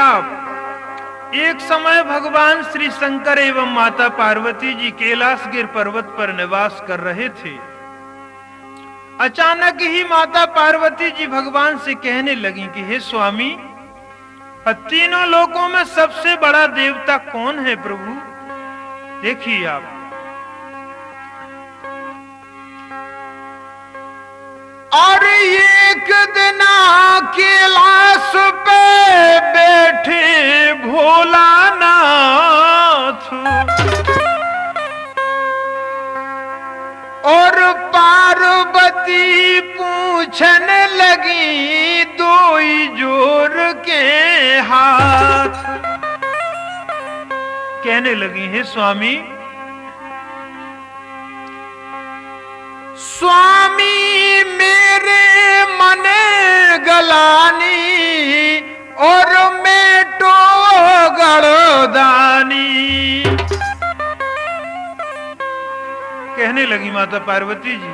आप, एक समय भगवान श्री शंकर एवं माता पार्वती जी कैलाशगिर पर्वत पर निवास कर रहे थे। अचानक ही माता पार्वती जी भगवान से कहने लगी कि हे स्वामी, तीनों लोकों में सबसे बड़ा देवता कौन है प्रभु? देखिए आप, और एक दिन कैलाश पे बैठे भोलानाथ और पार्वती पूछने लगी दो ही जोर के हाथ। कहने लगी हे स्वामी, स्वामी मेरे मन गलानी और मेटो गड़दानी। कहने लगी माता पार्वती जी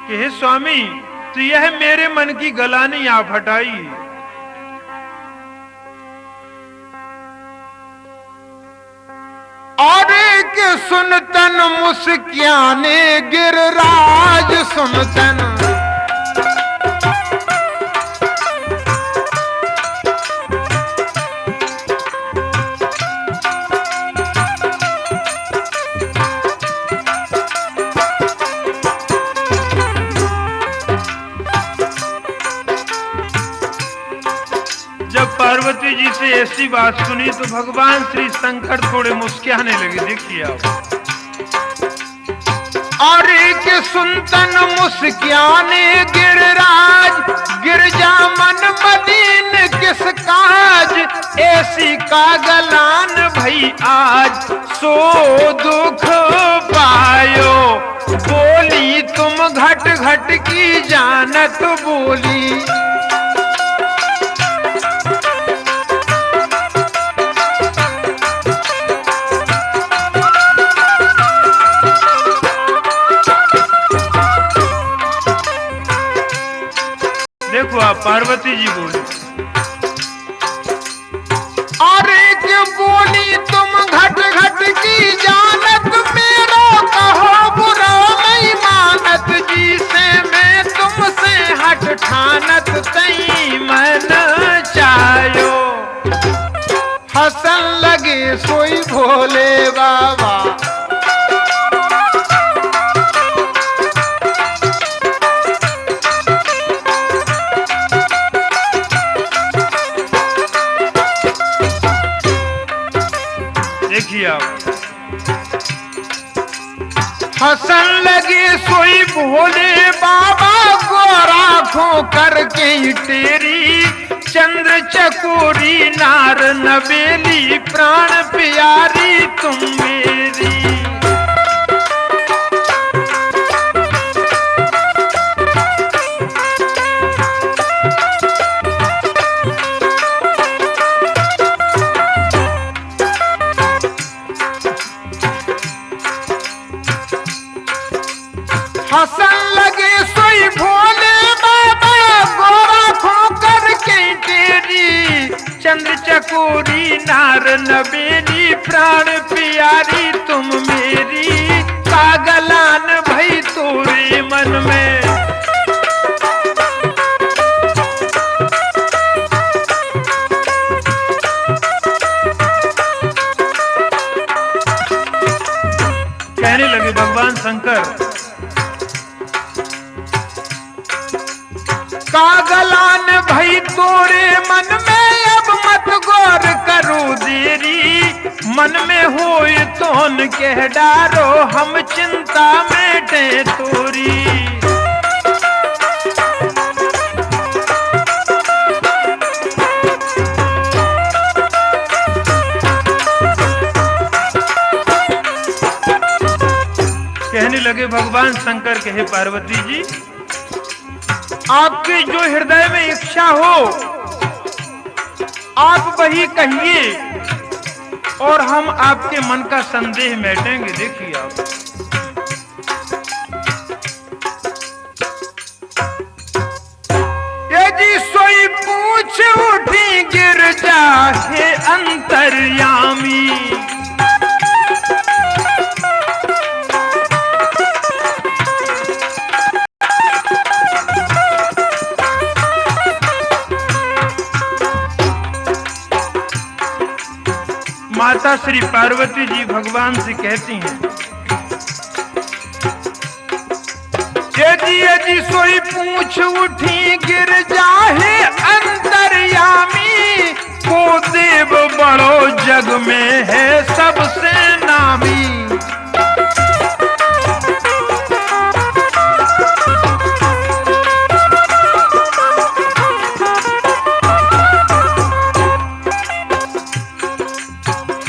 कि हे स्वामी, तो यह मेरे मन की गलानी आप हटाइए। और एक सुनतन मुस्कियाने गिरिराज सुनतन, पार्वती जी से ऐसी बात सुनी तो भगवान श्री शंकर थोड़े मुस्कुराने लगे। देखिए आप, और एक सुनतन मुस्कियाने गिरिराज, गिरजा मन मदीन किस काज, ऐसी का गलान भई आज सो दुख पायो। बोली तुम घट घट की जानत बोली, देखो आप, पार्वती जी बोली, और एक बोली तुम घट घट की जानत, मेरो कहो बुरा नहीं मानत, जी से मैं तुमसे हट ठानत तई मन चायो। हसन लगे सोई भोले बाबा, देखिए आप, हसन लगे सोई भोले बाबा, गोरा खो करके तेरी चंद्र चकोरी नार नवेली, प्राण प्यारी तुम मेरी। हसन लगे सोई भोले बाबा, गोरा खो करके तेरी चंद्र चकोरी नार नवेली, प्राण प्यारी तुम मेरी। पागलान भई तोरे मन में, कहने लगे भगवान शंकर, पागलान भई तोरे मन में, अब मत गौर करो देरी, मन में होए तोन कह डारो, हम चिंता में डे तोरी। कहने लगे भगवान शंकर, कहे पार्वती जी, आपके जो हृदय में इच्छा हो आप वही कहिए और हम आपके मन का संदेह मिटेंगे। देखिए आप, ये जी सोई पूछ उठी गिरजा हे अंतर्यामी। माता श्री पार्वती जी भगवान से कहती हैं, यदि सोई पूछ उठी गिरजा हे अंतर्यामी, को देव बड़ो जग में है सबसे नामी।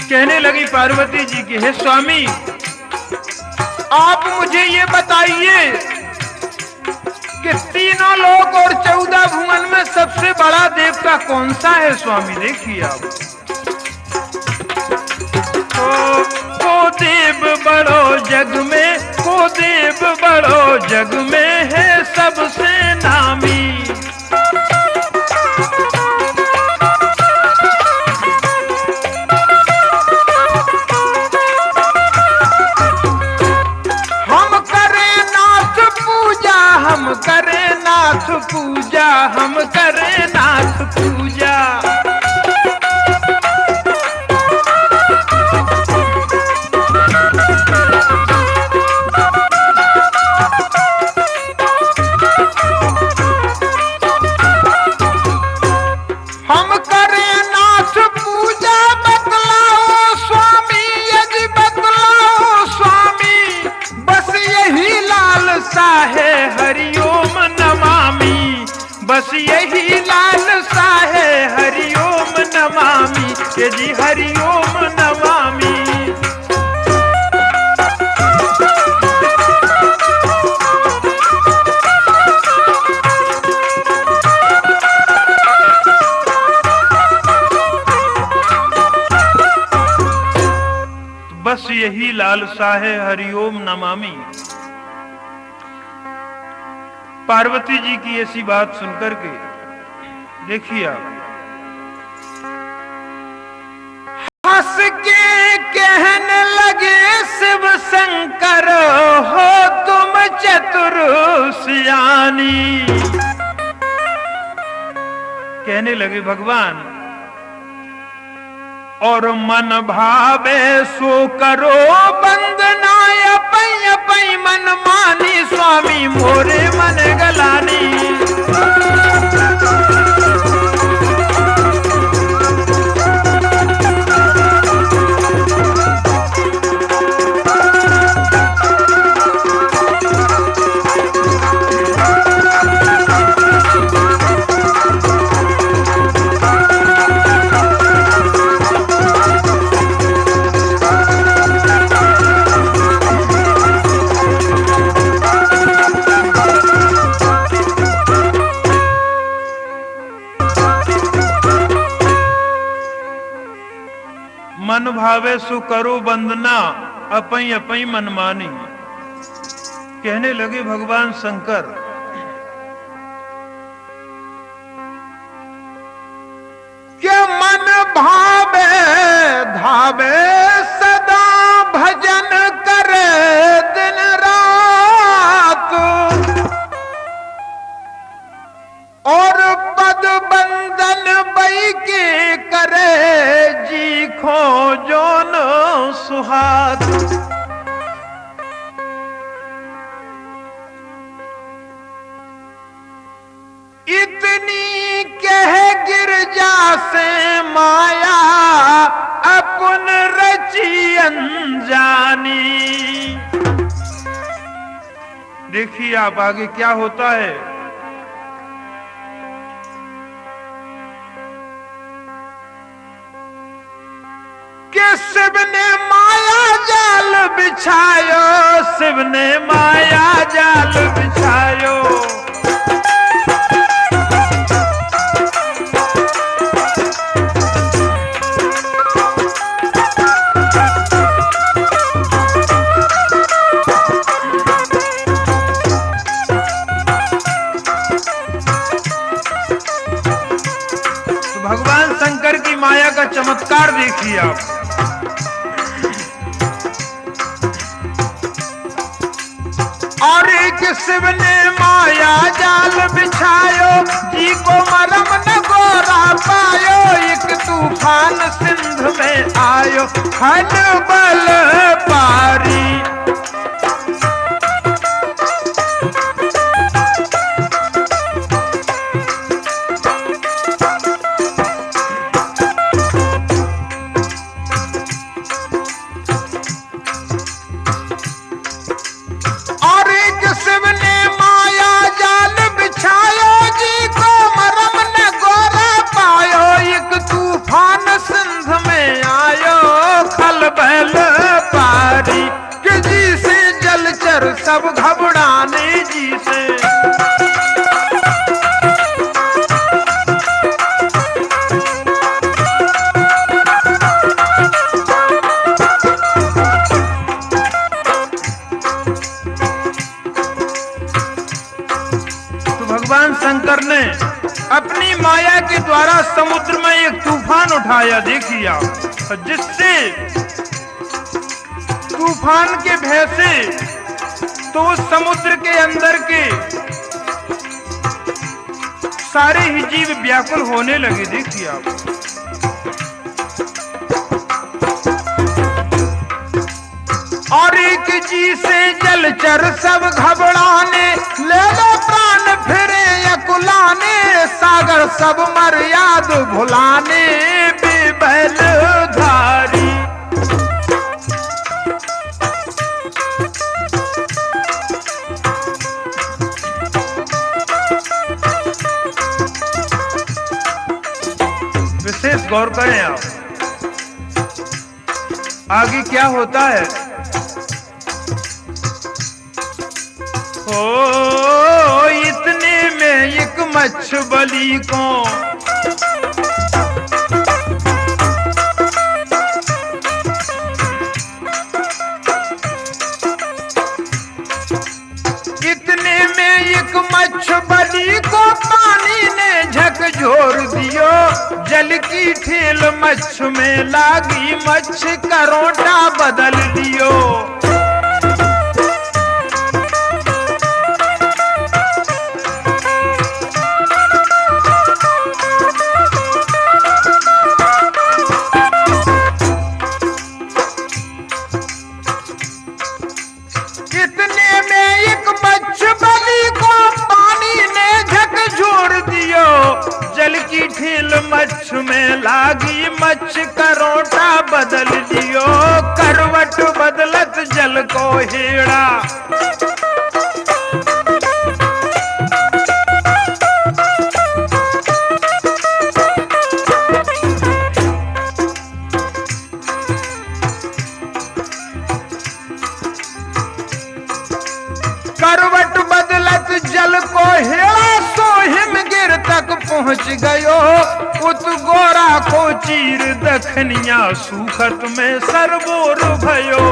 कहने लगी पार्वती जी की, हे स्वामी आप मुझे ये बताइए कि तीनों लोक और 14 भुवन में सबसे बड़ा देवता कौन सा है स्वामी। देखिए आप, को देव बड़ो जग में, को देव बड़ो जग में है सबसे नामी। हम करें नाथ पूजा, हम करें नाथ पूजा। हम करें नाथ पूजा, बतलाओ स्वामी, यदि बतलाओ स्वामी, बस यही लालसा है हरिओम नमामि, बस यही लालसा है हरिओम नमामि, ये जी हरिओम नमामि। बस यही लालसा है हरिओम नमामि। पार्वती जी की ऐसी बात सुनकर के देखिए आप, हंस के कहने लगे शिव शंकर, हो तुम चतुर सियानी। कहने लगे भगवान, और मन भावे सो करो बंदना, अपई अपई मन मानी स्वामी मोरे मन गलानी। मन भावे सु करो बंदना, अपई अपई मन मानी। कहने लगे भगवान शंकर, के मन भावे धावे सदा भजन करे दिन रात, और पद बंदन बई के करे जी खो जोन सुहात। इतनी कह गिरजा से माया अपन रची अनजानी। देखिए आप आगे क्या होता है। कि शिव ने माया जाल बिछायो, शिव ने माया जाल बिछायो। का चमत्कार देखिए आप। और एक शिव ने माया जाल बिछायो, जी को मरम न गोरा पायो। एक तूफान सिंध में आयो, खल बल पारी। और एक शिव ने माया जाल बिछायो, जी को मरम न गोरा पायो। एक तूफान सिंध में आयो, खल बल पारी। कि जी से जलचर सब घबराने, जी से तो भगवान शंकर ने अपनी माया के द्वारा समुद्र में एक तूफान उठाया देखिए आप, जिससे तूफान के भय से तो उस समुद्र के अंदर के सारे ही जीव व्याकुल होने लगे देखिए आप। और एक जी से जलचर सब घबराने, ले लो प्राण फिरे यकुलाने। सागर सब मर्याद भुलाने, बेबल धारी। विशेष गौर करें आप, आगे क्या होता है। ओ इतने में एक मच्छबली को इतने में एक मच्छबली को पानी ने झकझोर दियो। जल की ठेल मच्छ में लागी, मच्छ करोटा बदल दियो। इतने में एक मच्छबली को पानी ने झकझोर दियो। जल की ठेल मच्छ में लागी, मच्छ करोटा बदल दियो। करवट बदलत जल को हेड़ा, करवट बदलत जल को हेड़ा। सो हिमगिर तक पहुंच गयो, उत गोरा को चीर दखनिया। सूखत में सरबोर भयो,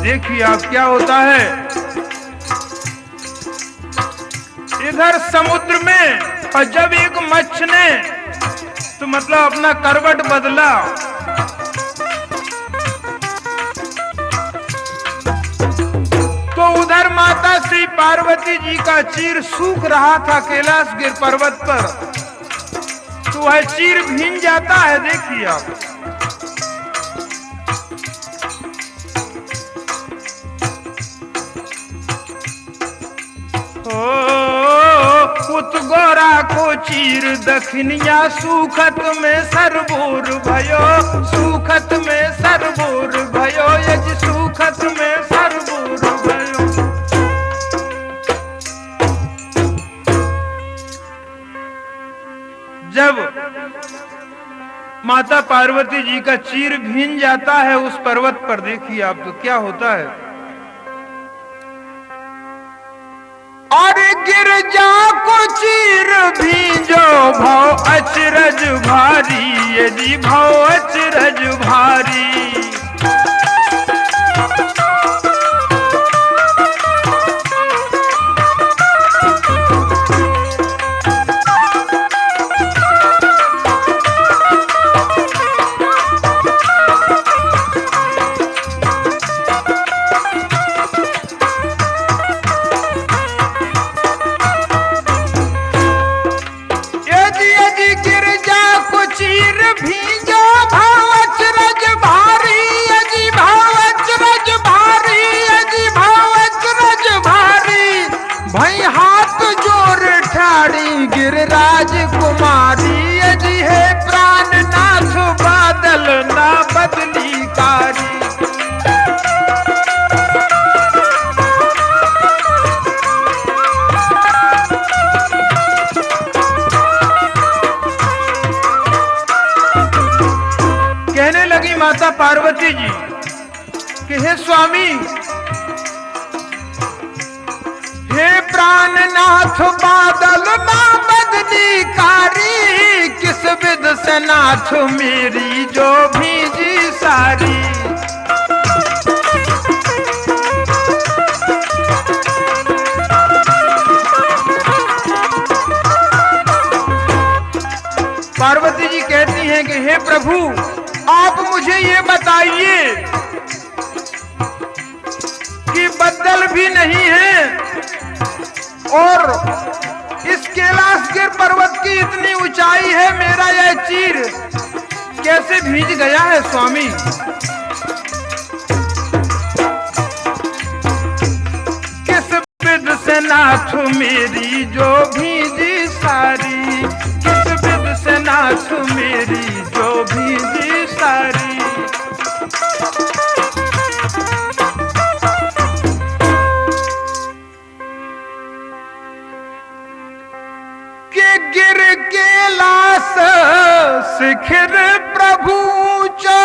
देखिए आप क्या होता है। इधर समुद्र में, और जब एक मच्छ ने तो मतलब अपना करवट बदला, तो उधर माता श्री पार्वती जी का चीर सूख रहा था कैलाश गिर पर्वत पर, तो वह चीर भींग जाता है देखिए आप। पुत गोरा को चीर दखनिया। सूखत में सरबोर भयो, सूखत में सरबोर भयो। यज सूखत में सरबोर भयो। जब माता पार्वती जी का चीर भीन जाता है उस पर्वत पर, देखिए आप तो क्या होता है। और गिरजा को चीर भींजो, भाव अचरज भारी। ये जी भाव अचरज भारी। कि हे स्वामी, हे प्राणनाथ बादल ना बदली कारी, किस विध से नाथ मेरी जो भीजी सारी। पार्वती जी कहती हैं कि हे प्रभु, आप मुझे ये बताइए कि बदल भी नहीं है और इस कैलाशगिर पर्वत की इतनी ऊंचाई है, मेरा यह चीर कैसे भीज गया है स्वामी। किस विध से नाथ मेरी जो भीजी सारी, किस विध से नाथ मेरी जो भीजी सारी। गिर कैलाश शिखर प्रभु जो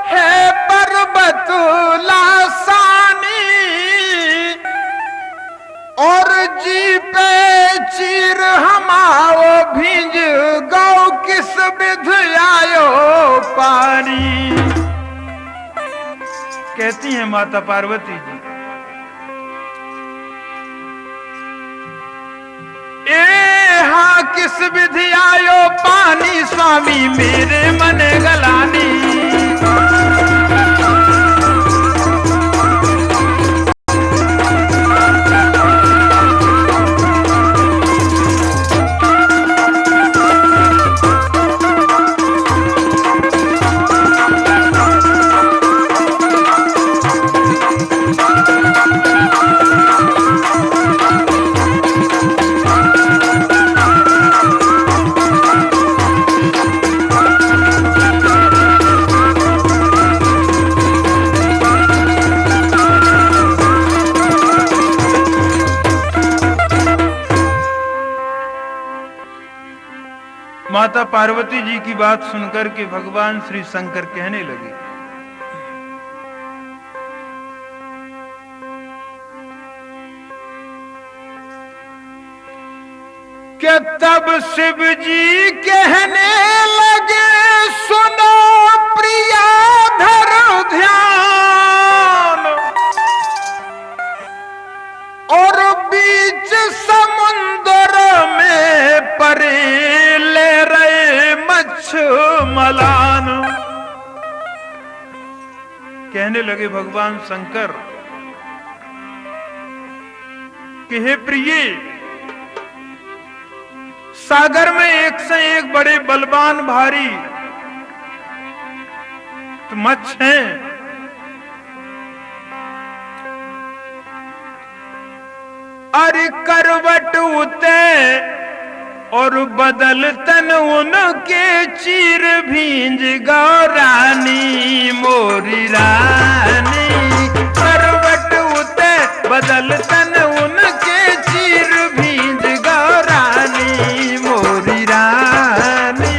है पर्वत लासानी, और जी पे चीर हमाओ भीज गौ, किस विध आयो पानी। कहती हैं माता पार्वती जी, हाँ किस विधि आयो पानी स्वामी मेरे मन गलानी। माता पार्वती जी की बात सुनकर के भगवान श्री शंकर कहने लगे, कि तब शिव जी कहने लगे, सुनो प्रिया धर ध्यान, और बीच समुद्र में परे ले रहे मच्छ मलान। कहने लगे भगवान शंकर कि हे प्रिय, सागर में एक से एक बड़े बलवान भारी तो मच्छ हैं, अरे करवट उते और बदल तन उनके चीर भींज गौरानी मोरी रानी। करवट उते बदल तन उनके चीर भींज गौरानी मोरी रानी।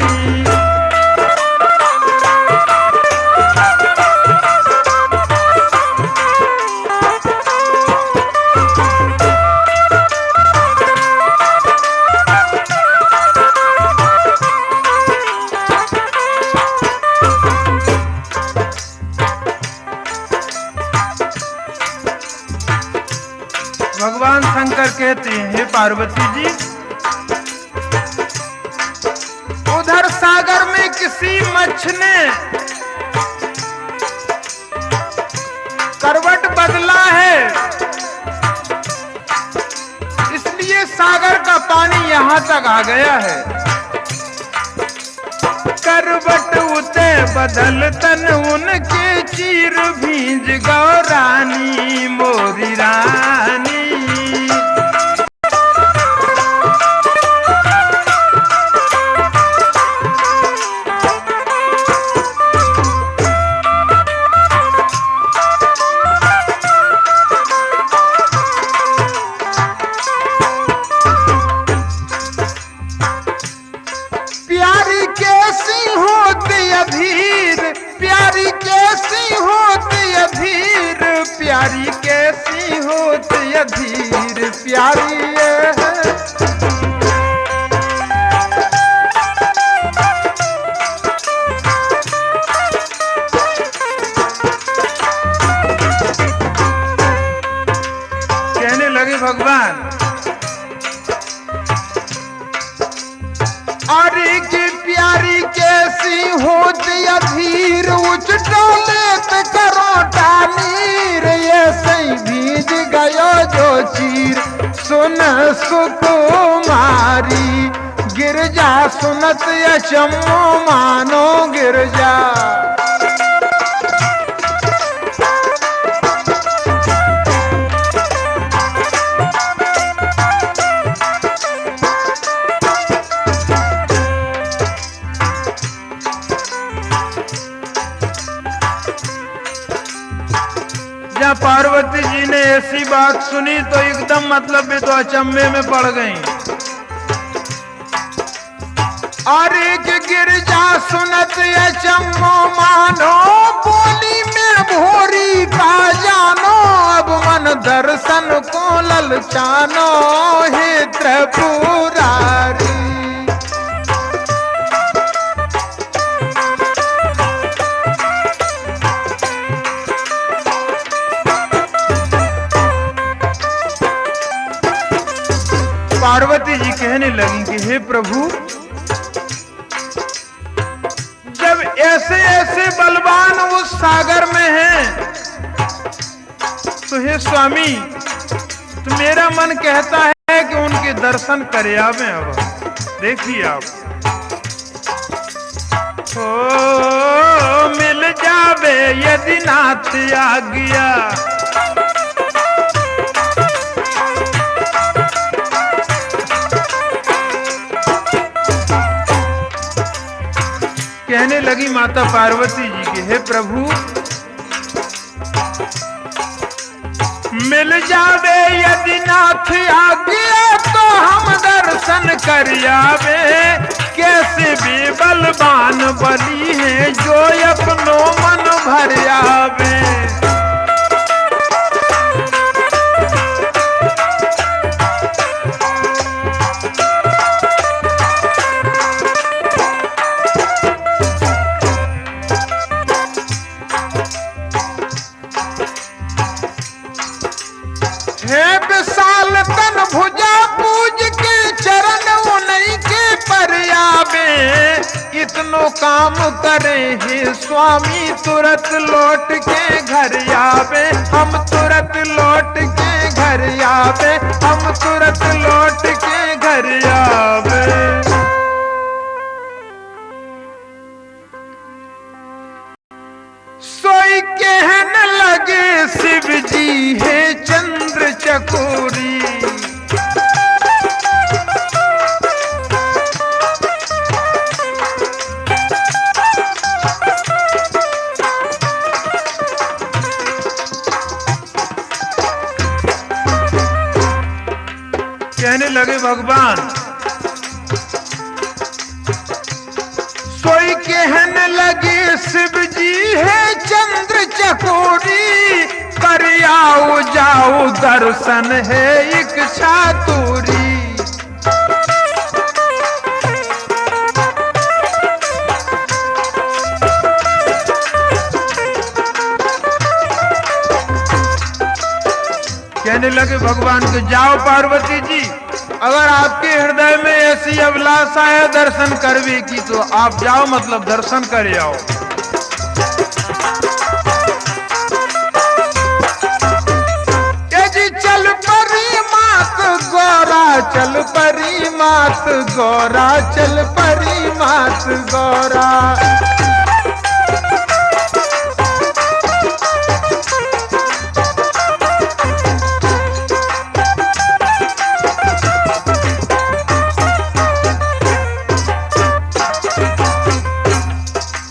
भगवान शंकर कहते हैं, हे पार्वती जी, उधर सागर में किसी मच्छ ने करवट बदला है, इसलिए सागर का पानी यहां तक आ गया है। करवट उते बदल तन उनके चीर भींज गौरानी मोरी रानी। प्यारी कैसी होती अधीर, प्यारी कैसी होती अधीर, प्यारी कैसी होती अधीर प्यारी ये है। कहने लगे भगवान, अरे की प्यारी कैसी होती अधीर उच डोलेत करो टानीर ये सही भीज गयो जो चीर सुन सुकुमारी गिरजा सुनत यचमो मानो गिरजा। जब पार्वती जी ने ऐसी बात सुनी तो एकदम मतलब में तो अचंभे में पड़ गई। अरे कि गिरजा सुनत अचम्मो मानो बोली में भोरी का जानो अब मन दर्शन को ललचानो हे त्रिपुरारी। पार्वती जी कहने लगी कि हे प्रभु, जब ऐसे ऐसे बलवान उस सागर में हैं, तो हे स्वामी, तो मेरा मन कहता है कि उनके दर्शन करे आवे। अब देखिए आप, ओ मिल जावे यदि नाथ आ गया। कहने लगी माता पार्वती जी कि हे प्रभु, मिल जावे यदि नाथ आ गया तो हम दर्शन कर आवे। कैसे भी बलवान बली है जो अपनो मन भर आवे। हे विशाल तन भुजा पूज के चरण उन्हीं के पर आवे। इतनो काम करे हे स्वामी तुरंत लौट के घर आवे। हम तुरंत लौट के घर आवे। हम तुरंत लौट के घर आवे। सोई कहन लगे शिव जी है चंद्र चकोरी। कहने लगे भगवान, सोई कहन लगे शिव जी है चंद्र चकोरी। कर आओ जाओ दर्शन है इच्छा तोरी। कहने लगे भगवान को, जाओ पार्वती जी, अगर आपके हृदय में ऐसी अभिलाषा है दर्शन करवे की तो आप जाओ, मतलब दर्शन करे आओ। चल परी मात गौरा, चल परी मात गौरा, चल परी मात गौरा।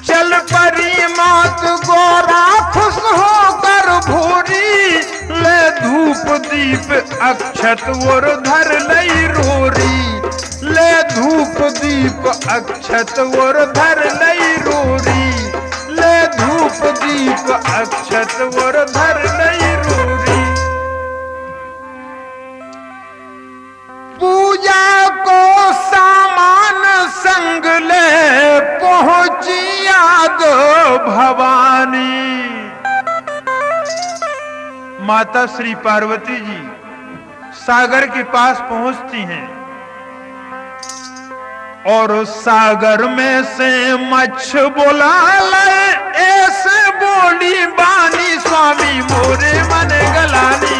चल परी मात गौरा खुश होकर भूरी। ले धूप दीप अक्षत और धर लई रोरी। ले धूप दीप अक्षत और धर लई रोरी। ले धूप दीप अक्षत और धर लई रोरी। नाग भवानी। माता श्री पार्वती जी सागर के पास पहुंचती हैं और सागर में से मच्छ बोला ले, ऐसे बोली बानी स्वामी मोरे मन गलानी।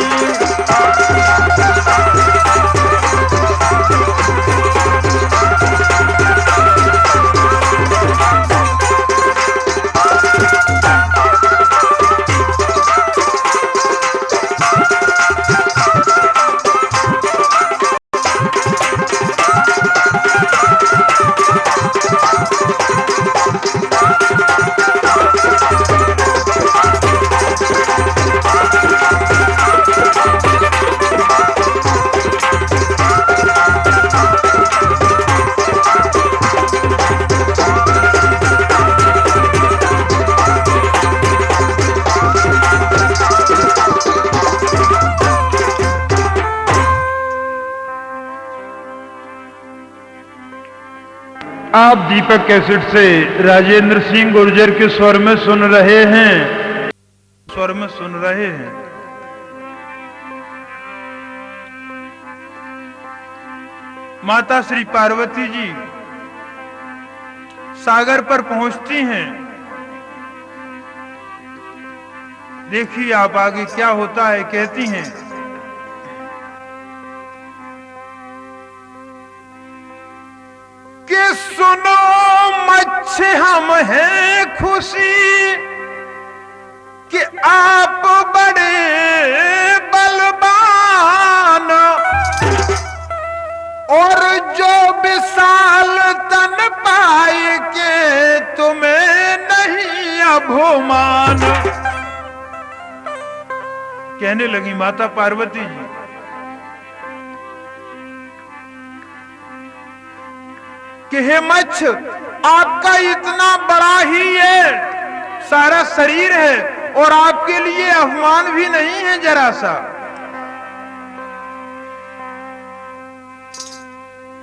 आप दीपक कैसेट से राजेंद्र सिंह गुर्जर के स्वर में सुन रहे हैं, स्वर में सुन रहे हैं। माता श्री पार्वती जी सागर पर पहुंचती हैं। देखिए आप आगे क्या होता है। कहती हैं, कि सुनो मच्छ हम हैं खुशी कि आप बड़े बलवान और जो विशाल तन पाए के तुम्हें नहीं अभोमान। कहने लगी माता पार्वती जी, कि हे मच्छ, आपका इतना बड़ा ही है सारा शरीर है और आपके लिए अभिमान भी नहीं है जरा सा।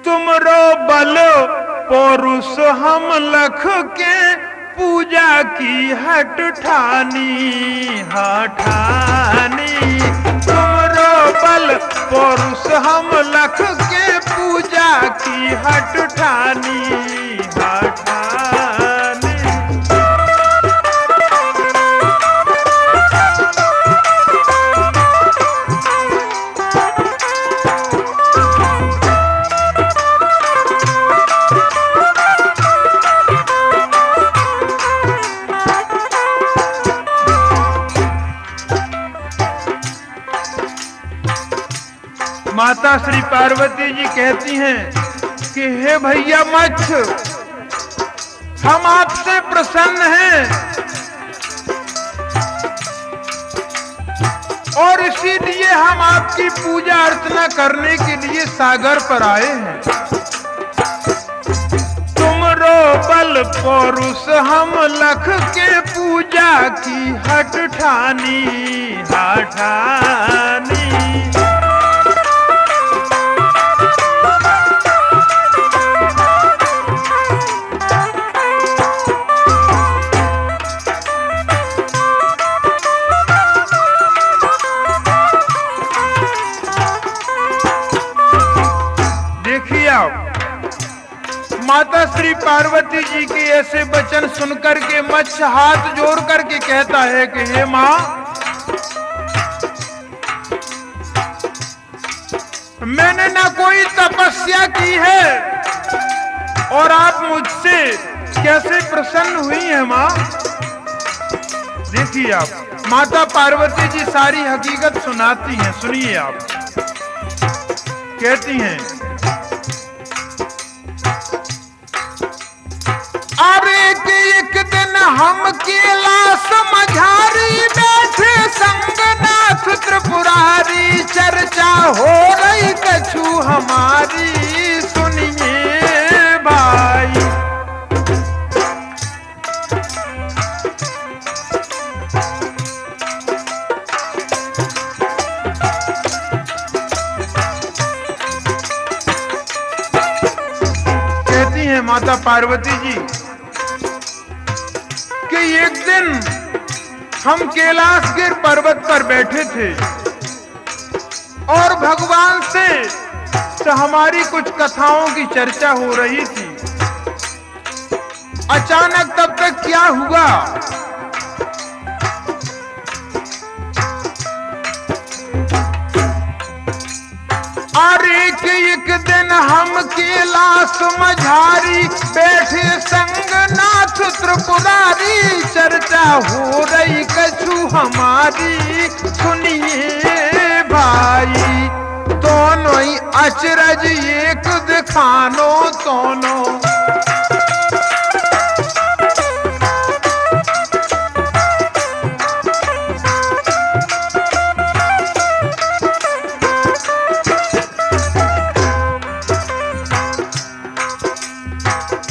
तुमरो बल पौरुष हम लख के पूजा की हट ठानी हठानी। तुमरो बल पौरुष हम लख के पूजा की हट ठानी हठानी। माता श्री पार्वती जी कहती हैं कि हे भैया मच्छ, हम आपसे प्रसन्न हैं और इसीलिए हम आपकी पूजा अर्चना करने के लिए सागर पर आए हैं। तुमरो बल पौरुष हम लख के पूजा की हट ठानी हठानी। माता श्री पार्वती जी के ऐसे वचन सुनकर के मच्छ हाथ जोड़ करके कहता है कि हे मां, मैंने ना कोई तपस्या की है और आप मुझसे कैसे प्रसन्न हुई हैं मां। देखिए आप, माता पार्वती जी सारी हकीकत सुनाती हैं, सुनिए आप। कहती हैं, अरे कि एक दिन हम कैलाश मझारी बैठे संगनाथ त्रिपुरारी, चर्चा हो रही कछु हमारी सुनिए भाई। कहती हैं माता पार्वती जी एक दिन हम कैलाशगिर पर्वत पर बैठे थे और भगवान से हमारी कुछ कथाओं की चर्चा हो रही थी। अचानक तब तक क्या हुआ, अरे कि एक दिन हम कैलाश मझारी बैठे संगनाथ त्रिपुरारी, चर्चा हो रही कछु हमारी, सुनिए भाई दोनों ही अचरज एक दिखानो दोनों।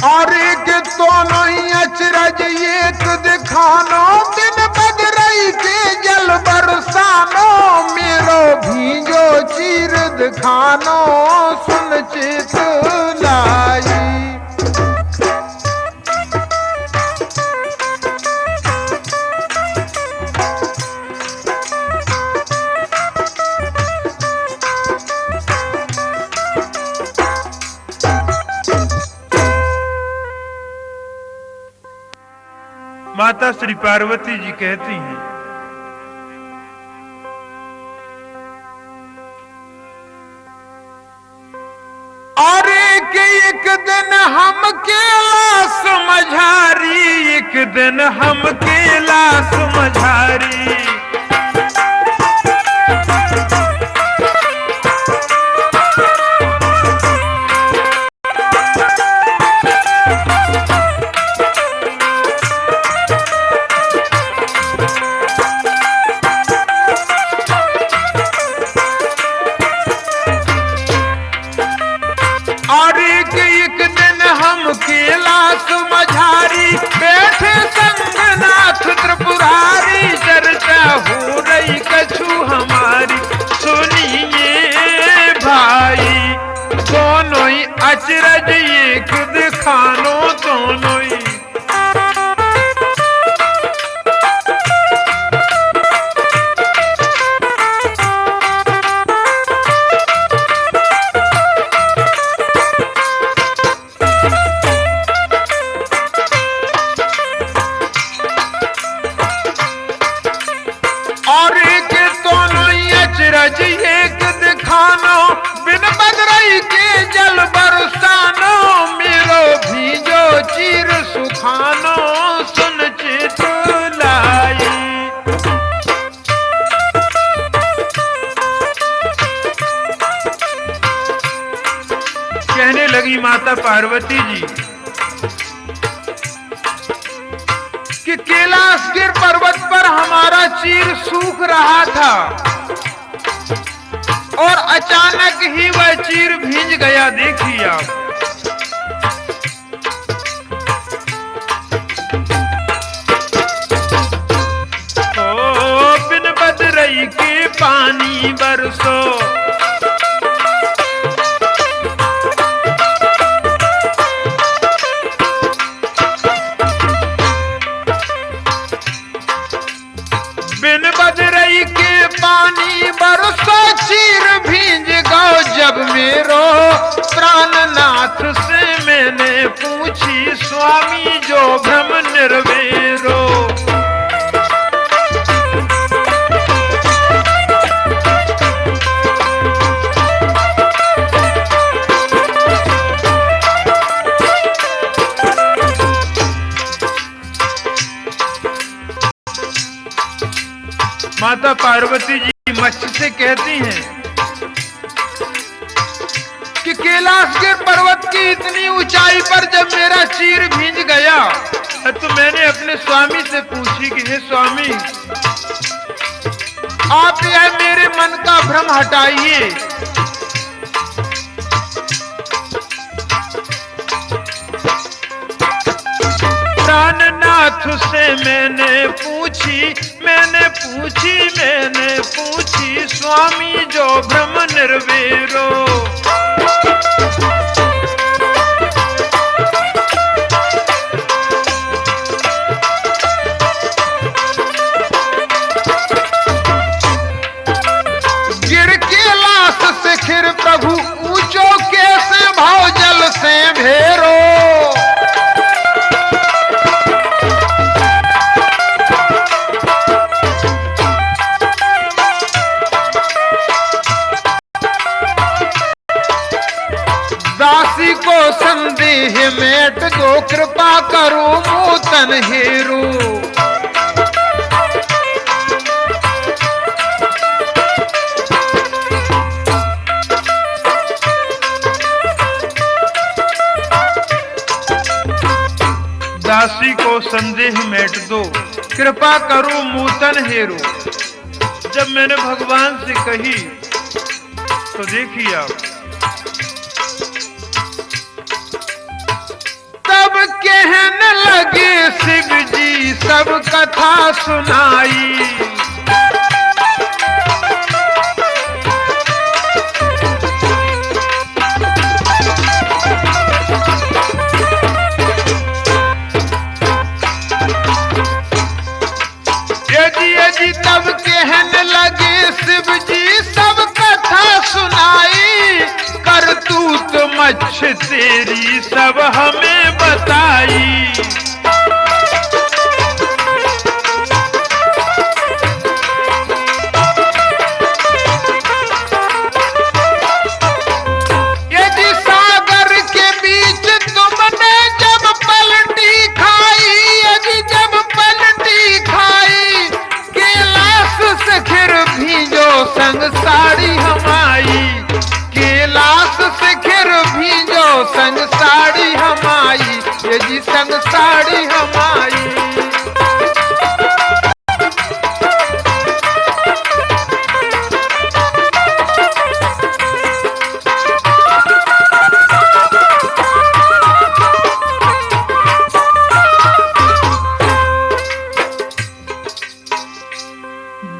और एक दोनों ही अचरज एक दिखानो, दिन बदरई के जल बरसानो, मेरो भीजो चीर दिखानो, सुन चित लाई। माता श्री पार्वती जी कहती हैं, अरे कि एक दिन हम कैलाश मझारी, एक दिन हम कैलाश मझारी, कैलाश मझारी बैठे संगनाथ त्रिपुरारी, चर्चा हो रही कछु हमारी, सुनिए भाई दोनों ही अचरज एक दिखानो दोनों ही। एक दिखानो, बिन बदरई के जल बरसानो, मेरो भीजो चीर सुखानो, सुन चित लाई। कहने लगी माता पार्वती जी कि कैलाशगिर पर्वत पर हमारा चीर सूख रहा था और अचानक ही वह चीर भींज गया, देखिए आप। ओ बिन बदरई के पानी बरसो, बिन बदरई के पानी बरसो, चीर भींज गौ जब मेरो, प्राणनाथ से मैंने पूछी, स्वामी जो भ्रम निर्वेरो। माता पार्वती जी मत्स्य से कहती हैं कि कैलाशगिर पर्वत की इतनी ऊंचाई पर जब मेरा चीर भींज गया तो मैंने अपने स्वामी से पूछी कि हे स्वामी, आप यह मेरे मन का भ्रम हटाइए। प्राणनाथ से मैंने पूछी, स्वामी जो भ्रम निर्वेरो। प्रभु ऊंचो कैसे भाव जल से भेरो। दासी को संदेह मेट दो, कृपा करो मोतन हेरो। दासी को संदेह मेट दो, कृपा करो मूतन हेरो। जब मैंने भगवान से कही तो देखिए आप, तब कहने लगे शिव जी सब कथा सुनाई। तब कहने लगे शिव जी सब कथा सुनाई। करतूत मच्छ तेरी सब हमें बताई। यदि सागर के बीच तुमने जब पलटी खाई, यदि जब पलटी खाई, कैलाश से खिर भीजो संग साड़ी हमाई। कैलाश से खिर भीजो संग साड़ी हमाई, ये जी संग साड़ी हमाई।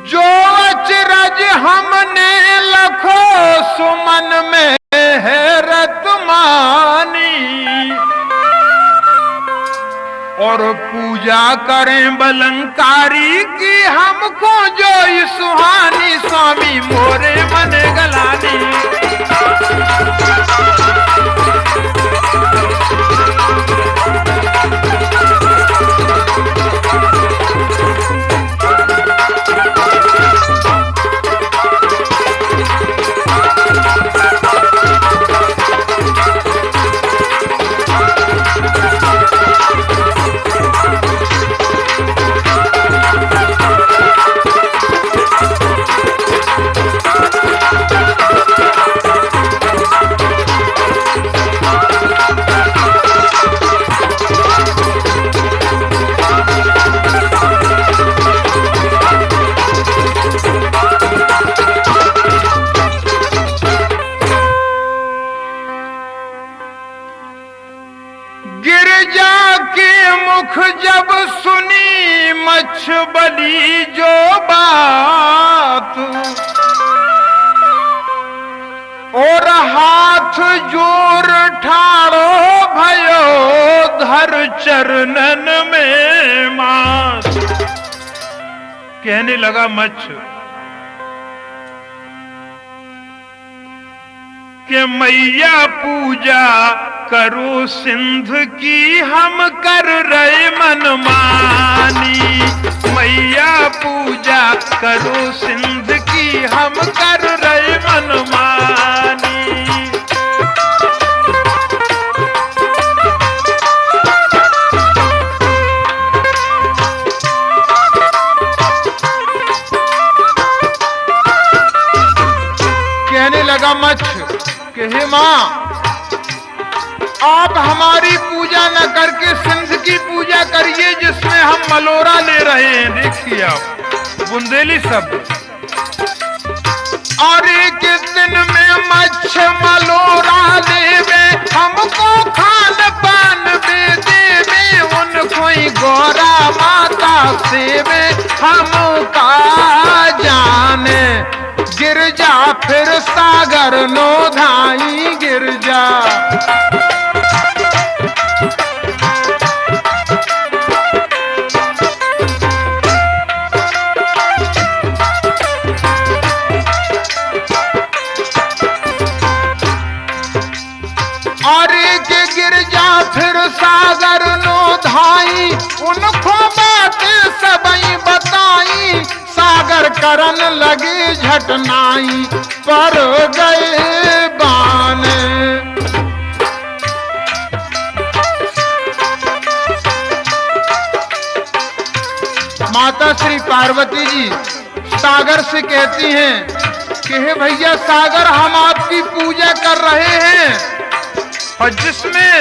जो अचरज हमने लखो सुमन में हैरत मानी, और पूजा करें बलंकारी की हमको जो सुहानी। स्वामी मोरे मन गलानी। गिरजा के मुख जब सुनी मच्छ बली जो बात, और हाथ जोर ठाड़ो भयो धर चरणन में मात। कहने लगा मच्छ कि मैया पूजा करो सिंध की हम कर रहे मनमानी। मैया पूजा करो सिंध की हम कर रहे मनमानी। कहने लगा मच्छ कि हे मां, आप हमारी पूजा न करके सिंध की पूजा करिए जिसमें हम मलोरा ले रहे हैं। देखिए आप, बुंदेली शब्द। और एक दिन में मच्छ मलोरा देवे, हमको खान पान में देवे। उनको ही गौरा माता सेवे, हमका जाने। गिरजा फिर सागर नो धाई गिरजा। गिरजा फिर सागर नो धाई, उनको बातें सबई बताई। सागर करन लगे झटनाई, पर गए बान। माता श्री पार्वती जी सागर से कहती हैं कि हे भैया सागर, हम आपकी पूजा कर रहे हैं और जिसमें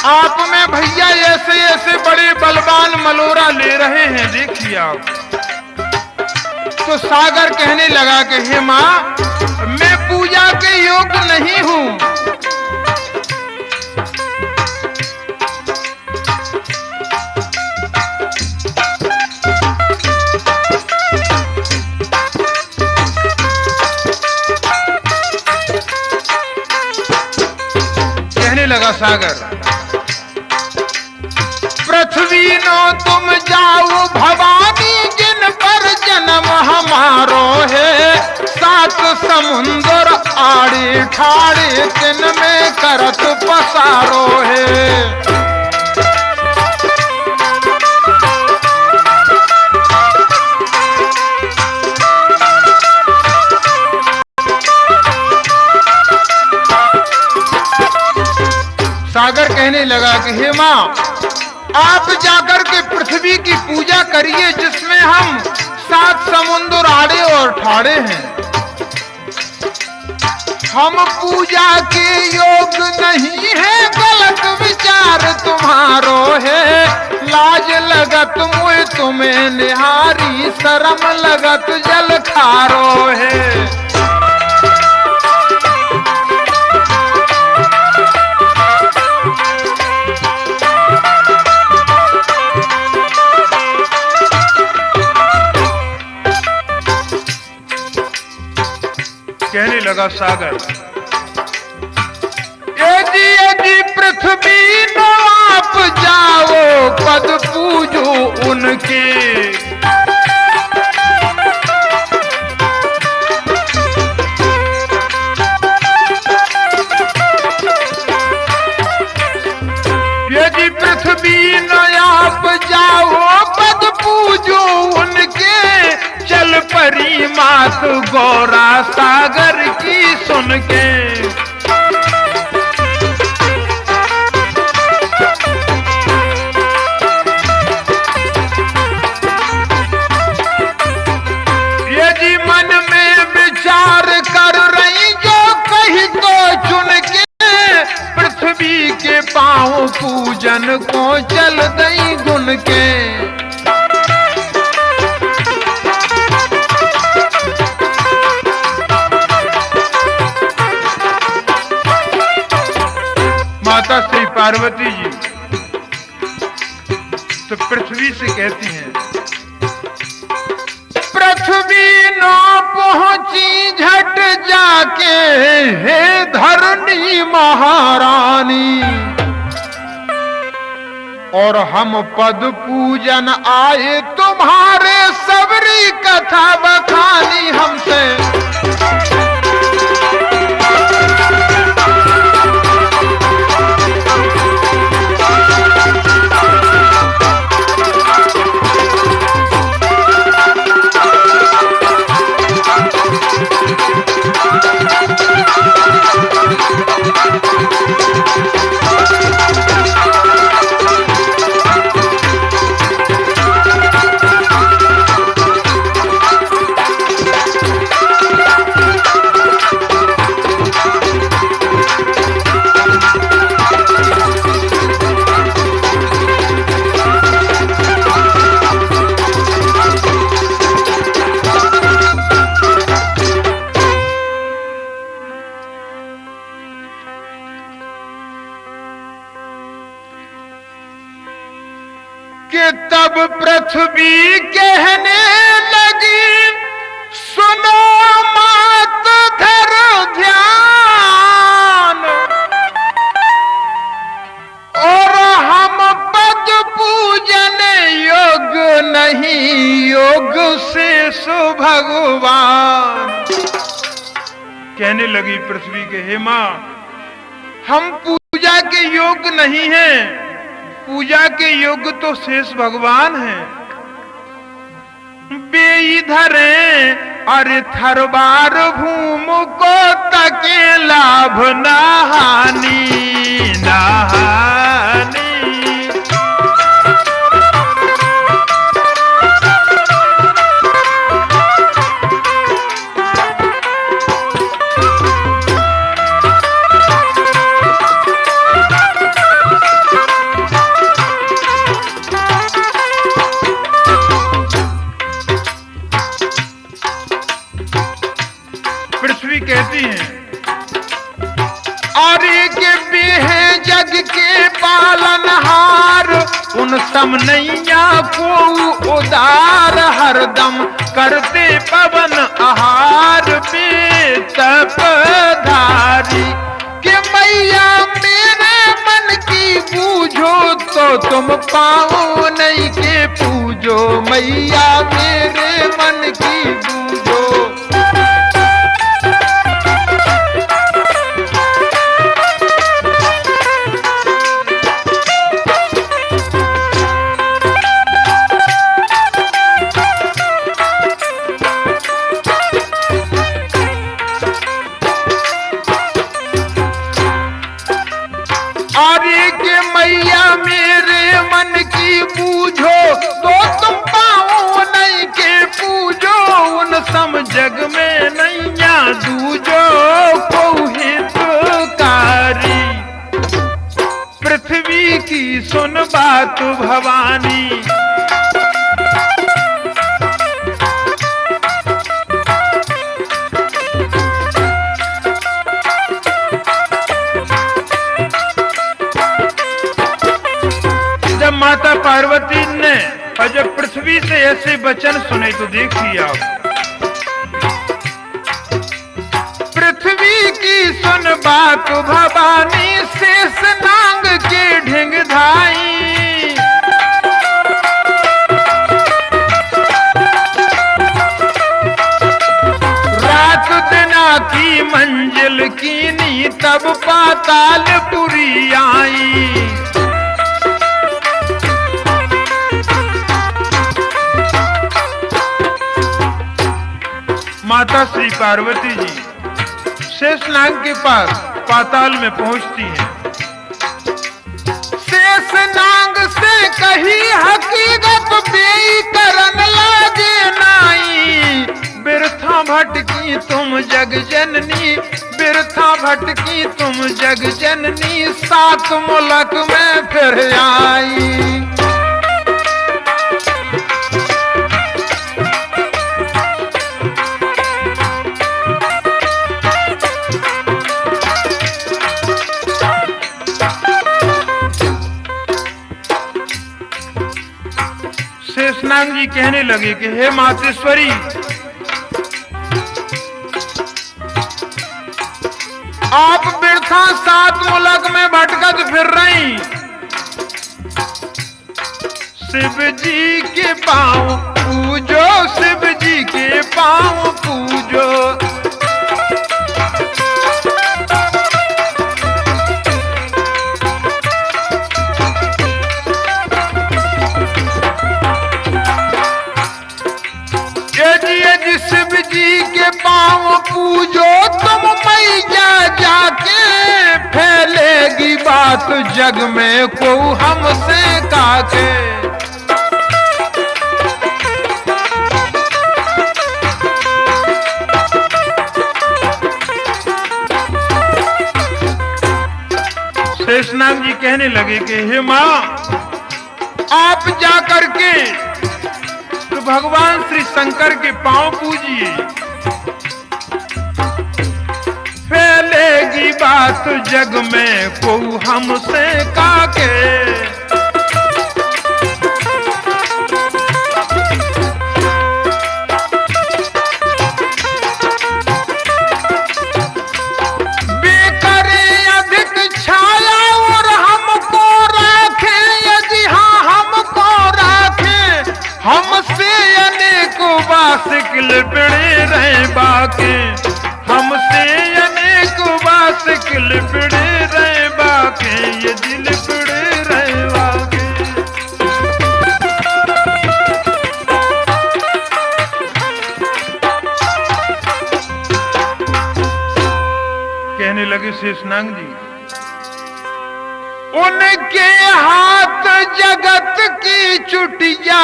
आप में भैया ऐसे ऐसे बड़े बलवान मलोरा ले रहे हैं, देखिए आप। तो सागर कहने लगा कि हे माँ, मैं पूजा के योग्य नहीं हूं। कहने लगा सागर, पृथ्वी नो तुम जाओ भवानी, जिन पर जन्म हमारो है। सात समुंदर आड़े ठाड़े, तिन में करत पसारो है। सागर कहने लगा कि हे माँ, आप जाकर के पृथ्वी की पूजा करिए, जिसमें हम सात समुद्र आड़े और ठाड़े हैं। हम पूजा के योग्य नहीं है, गलत विचार तुम्हारो है। लाज लगत मुझे तुम्हें निहारी, शर्म लगत जल खारो है। कहने लगा सागर, यदि पृथ्वी नो आप जाओ, पद पूजो उनके। यदि पृथ्वी नो आप जाओ, पद पूजो उनके। चल परी मात गौरा सागर की सुन के। यदि मन में विचार कर रही, जो कहीं तो चुन के। पृथ्वी के पांव पूजन को चल दई गुन के। माता श्री पार्वती जी तो पृथ्वी से कहती हैं, पृथ्वी नो पहुंची झट जाके, हे धरणी महारानी। और हम पद पूजन आए, तुम्हारे सबरी कथा बखानी हमसे। कि तब पृथ्वी कहने लगी, सुनो मात धर ध्यान। और हम पद पूजन योग्य नहीं, योग से सो भगवान। कहने लगी पृथ्वी के, हे मां, हम पूजा के योग्य नहीं हैं, पूजा के योग्य तो शेष भगवान हैं। बेइधरे अरे थरबार भूम को तके लाभ नहानी नहानी। पृथ्वी कहती है और के भी है जग के पालनहार, उन सम नैया को उदार हरदम करते पवन आहार पे तपधारी। के मैया मेरे मन की बूझो तो तुम पाओ नहीं के पूजो, मैया मेरे मन की बूझो। के मैया मेरे मन की बूझो तो तुम पाओ नहीं के पूजो, उन सम जग में नैया दूजो को हितकारी। पृथ्वी की सुन बात भवानी, जब माता पार्वती ने और जब पृथ्वी से ऐसे वचन सुने तो देखिए आप, पृथ्वी की सुन बात भवानी, शेष नांग के ढिंग धाई। रात दिना की मंजिल कीनी, तब पातालपुरी आई। माता श्री पार्वती जी शेषनाग के पास पाताल में पहुंचती हैं। शेषनाग से कही हकीकत बेई करन लागे नाई, बिरथा भटकी तुम जग जननी, बिरथा भटकी तुम जग जननी, सात मुलक में फिर आई। शेषनाग जी कहने लगे कि हे मातेश्वरी, आप बिरथा सात मुलक में भटकत फिर रही, शिव जी के पांव पूजो, शिव जी के पांव पूजो। शिव जी के पांव पूजो तुम मैया जाके, फैलेगी बात जग में को हमसे काके। शेषनाग जी कहने लगे कि हे मां, आप जाकर के तो भगवान श्री शंकर के पांव पूजिए, फैलेगी बात जग में को हमसे काके। बेकरे अधिक छाया और हमको राखे, यदि हाँ हमको राखे, हमसे अनेक बासिकल बिड़े रहे बाके। हमसे अनेक बात लिपड़े रहे बाके, ये दिल लिपड़े रहे बाके। कहने लगे शेषनाग जी, उनके हाथ जगत की चुटिया,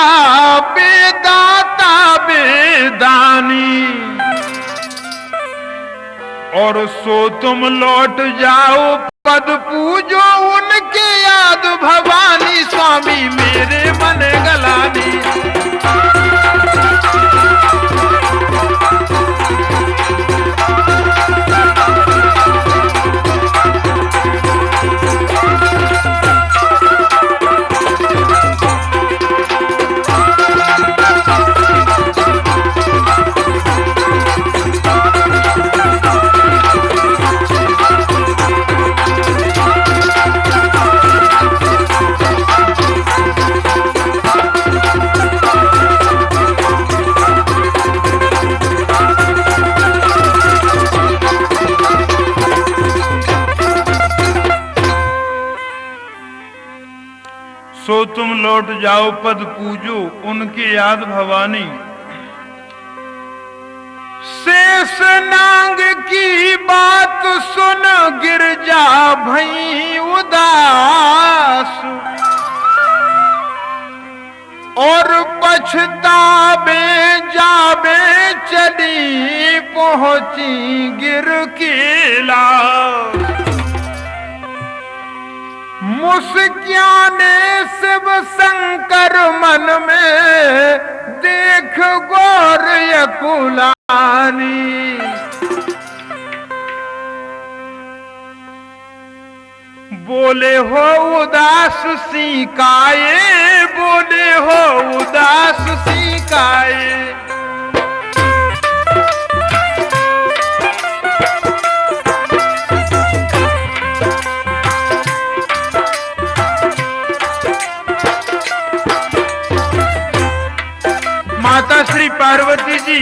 बेदाता बेदानी, और सो तुम लौट जाओ पद पूजो उनके याद भवानी, स्वामी मेरे मन गलानी। सो तुम लौट जाओ पद पूजो उनके याद भवानी। शेषनाग की बात सुन गिरजा भई उदास, और पछतावे जावे चली पहुंची गिर केला। मुस्कियाने शिव शंकर मन में देख गौर यकुलानी। बोले हो उदास सी काये, बोले हो उदास सी काये। माता श्री पार्वती जी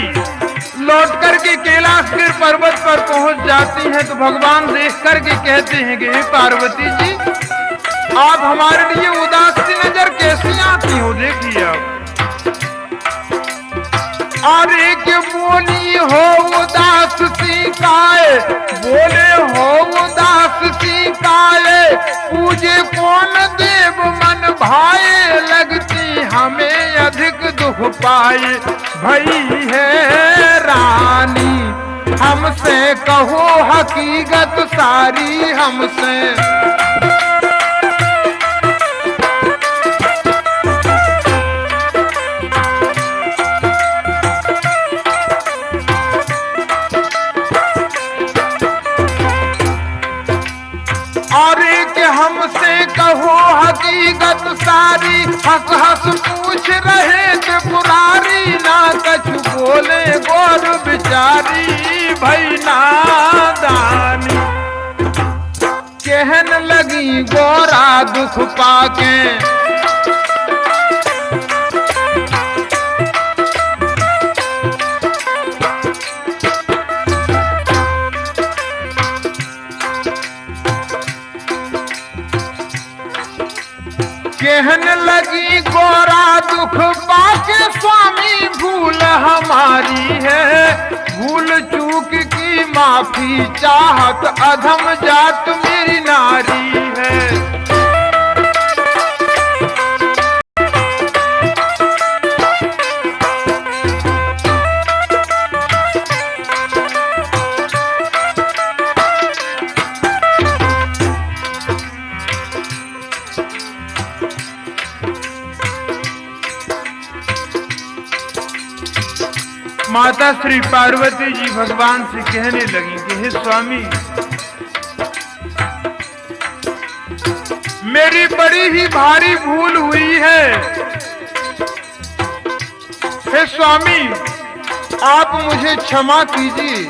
लौट करके कैलाशगिरी पर्वत पर पहुंच जाती हैं तो भगवान देख करके कहते हैं कि हे पार्वती जी, आप हमारे लिए उदास सी नजर कैसी आती हो, देखिए आप। अरे के बोली हो उदास सी काये, बोले हो उदास सी काये। पूजे कौन देव मन भाए, लगती हमें अधिक दुख पाए। भई है रानी हमसे कहो हकीकत सारी हमसे। हमसे कहो हकीकत सारी। हंस हंस पूछ रहे त्रिपुरारी, ना कछु बोले गौर बिचारी। भई नादानी कहन लगी गौरा दुख पाके। कहन लगी गौरा दुख पाके, स्वामी भूल हमारी है। भूल चूक की माफी चाहत, अधम जात मेरी नारी है। माता श्री पार्वती जी भगवान से कहने लगी कि हे स्वामी, मेरी बड़ी ही भारी भूल हुई है। हे स्वामी, आप मुझे क्षमा कीजिए।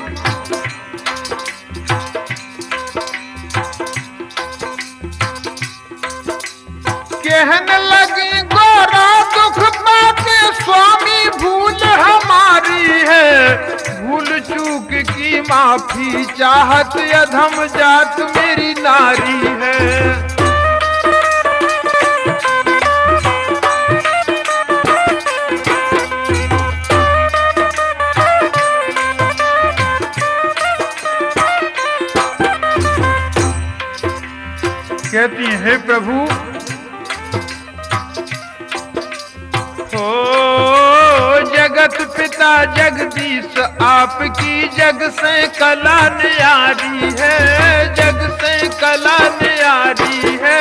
कहन लगी गौरा दुख पाके, स्वामी भूल हमारी है। भूल चूक की माफी चाहत अधम जात मेरी नारी है। कहती हैं, हे प्रभु, ओ जगत पिता जगदीश आपकी जग से कला न्यारी है, जग से कला न्यारी है,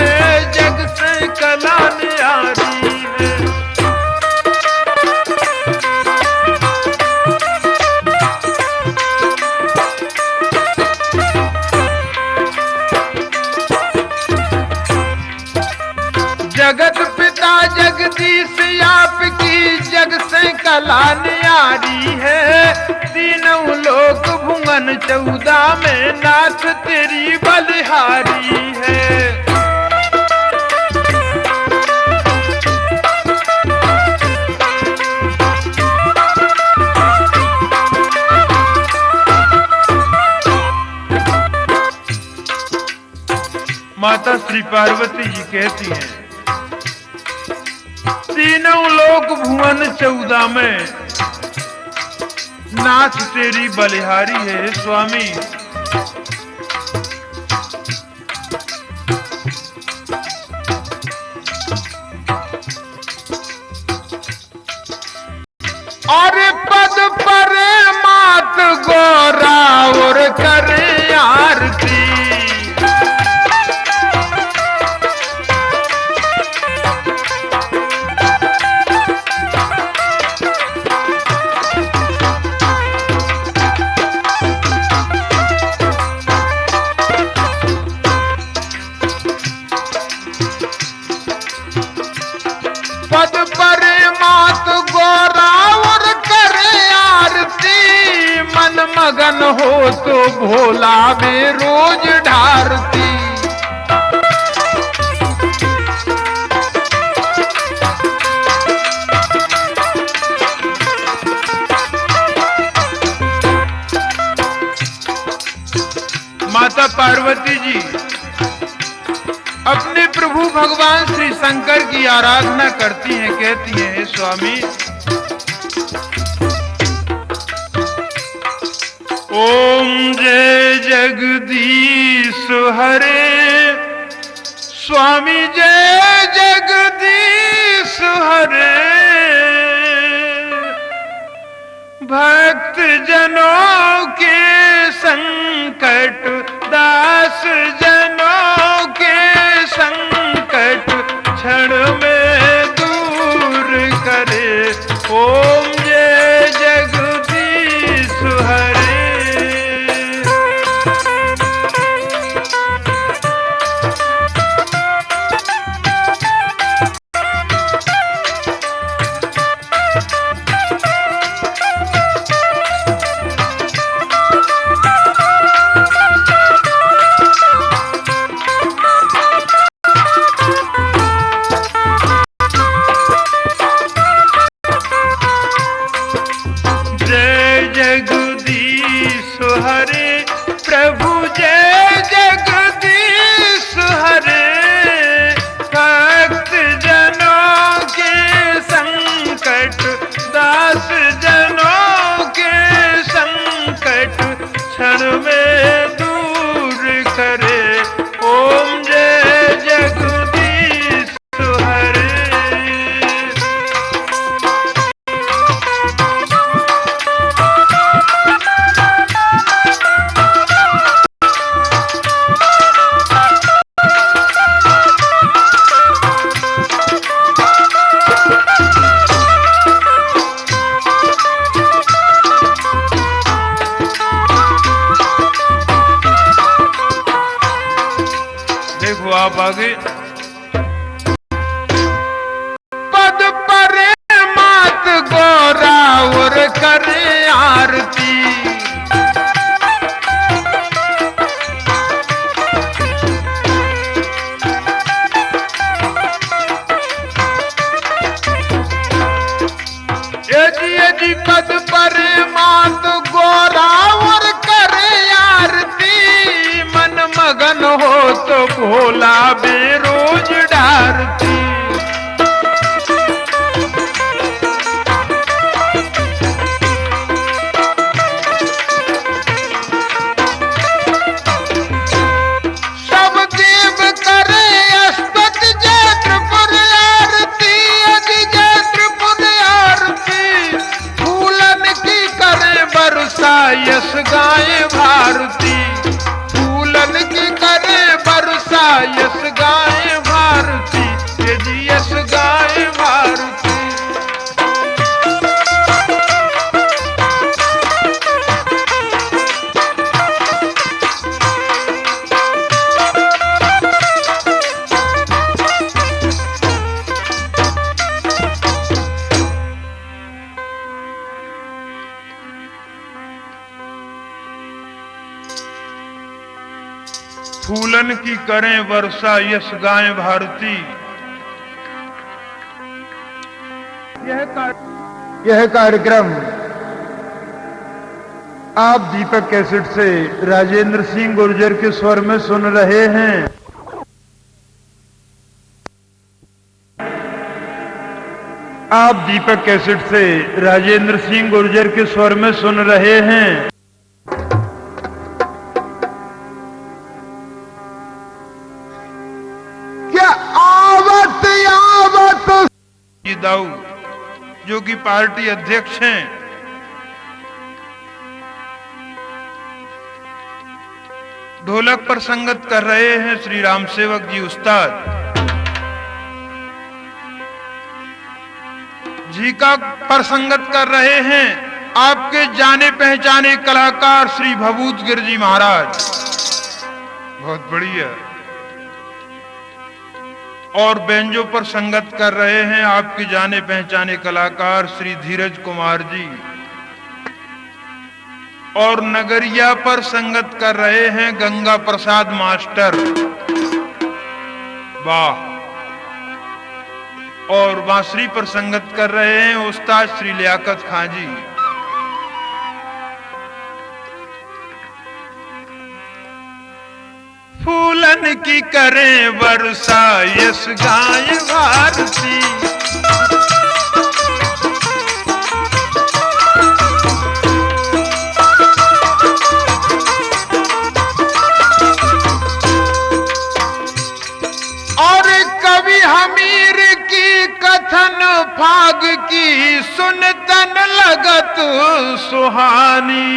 जग से कला न्यारी है। जगत पिता जगदीश आपकी जग से कला न्यारी है। तीनों लोक भुवन 14 में नाथ तेरी बलिहारी है। माता श्री पार्वती जी कहती हैं, तीनों लोक भुवन 14 में नाथ तेरी बलिहारी है स्वामी। और पद पर मात गोरा और करे आरती। पद पर मात गोरा और करे आरती। मन मगन हो तो भोला में रोज ढारती। माता पार्वती जी अपने प्रभु भगवान श्री शंकर की आराधना करती हैं, कहती हैं, हे स्वामी, ओम जय जगदीश हरे, स्वामी जय जगदीश हरे। भक्त जनों के संकट, दास जनों के संकट क्षण में दूर करे। ओम जय जगदीश हरे। आप आगे। पद पर मात गोरा और करे आरती। यदि पद पर मात गोरा और यस गाए भारती, फूलन की करे वर्षा यस गाए भारती, ये जी यस गाए भारती। फूलन की करें वर्षा यश गाएं भारती। यह कार्यक्रम आप दीपक कैसेट से राजेंद्र सिंह गुर्जर के स्वर में सुन रहे हैं। आप दीपक कैसेट से राजेंद्र सिंह गुर्जर के स्वर में सुन रहे हैं। क्या आवत जी दाऊ जो कि पार्टी अध्यक्ष हैं, ढोलक पर संगत कर रहे हैं श्री राम सेवक जी उस्ताद जी का पर संगत कर रहे हैं आपके जाने पहचाने कलाकार श्री भभूत गिर जी महाराज, बहुत बढ़िया। और बेंजो पर संगत कर रहे हैं आपके जाने पहचाने कलाकार श्री धीरज कुमार जी, और नगरिया पर संगत कर रहे हैं गंगा प्रसाद मास्टर, वाह। और बांसुरी पर संगत कर रहे हैं उस्ताद श्री लियाकत खां जी। फूलन की करें वर्षा यस गाएं भारती, और कवि हमीर की कथन फाग की सुनतन लगत सुहानी,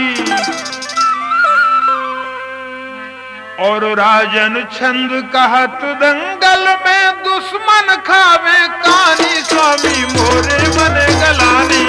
और राजन छंद कहत दंगल में दुश्मन खावे कानी, स्वामी मोरे मन गलानी।